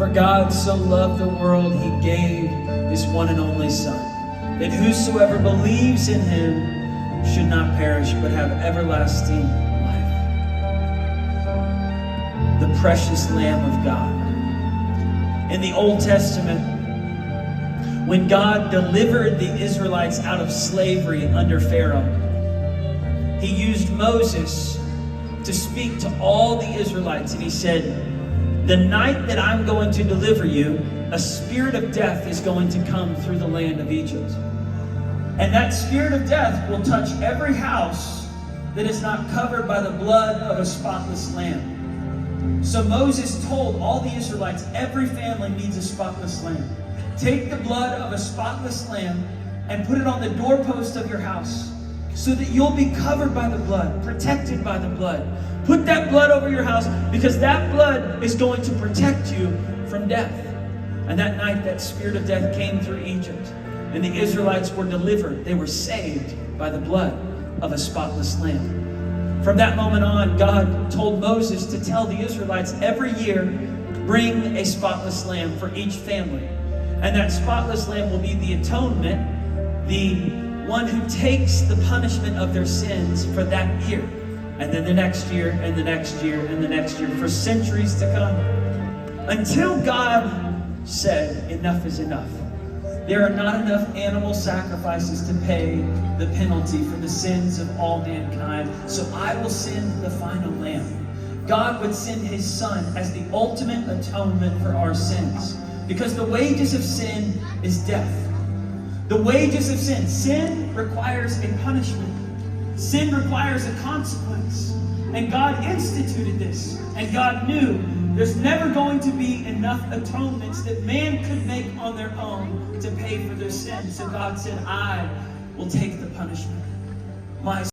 For God so loved the world, he gave his one and only Son, that whosoever believes in him should not perish, but have everlasting life. The precious Lamb of God. In the Old Testament, when God delivered the Israelites out of slavery under Pharaoh, he used Moses to speak to all the Israelites, and he said, the night that I'm going to deliver you, a spirit of death is going to come through the land of Egypt. And that spirit of death will touch every house that is not covered by the blood of a spotless lamb. So Moses told all the Israelites, every family needs a spotless lamb. Take the blood of a spotless lamb and put it on the doorpost of your house so that you'll be covered by the blood, protected by the blood. Put that blood over your house because that blood is going to protect you from death. And that night, that spirit of death came through Egypt, and the Israelites were delivered. They were saved by the blood of a spotless lamb. From that moment on, God told Moses to tell the Israelites every year, bring a spotless lamb for each family. And that spotless lamb will be the atonement, the one who takes the punishment of their sins for that year. And then the next year, and the next year, and the next year, for centuries to come. Until God said, enough is enough. There are not enough animal sacrifices to pay the penalty for the sins of all mankind, so I will send the final lamb. God would send his Son as the ultimate atonement for our sins. Because the wages of sin is death. The wages of sin. Sin requires a punishment. Sin requires a consequence. And God instituted this. And God knew there's never going to be enough atonements that man could make on their own to pay for their sins. So God said, I will take the punishment. My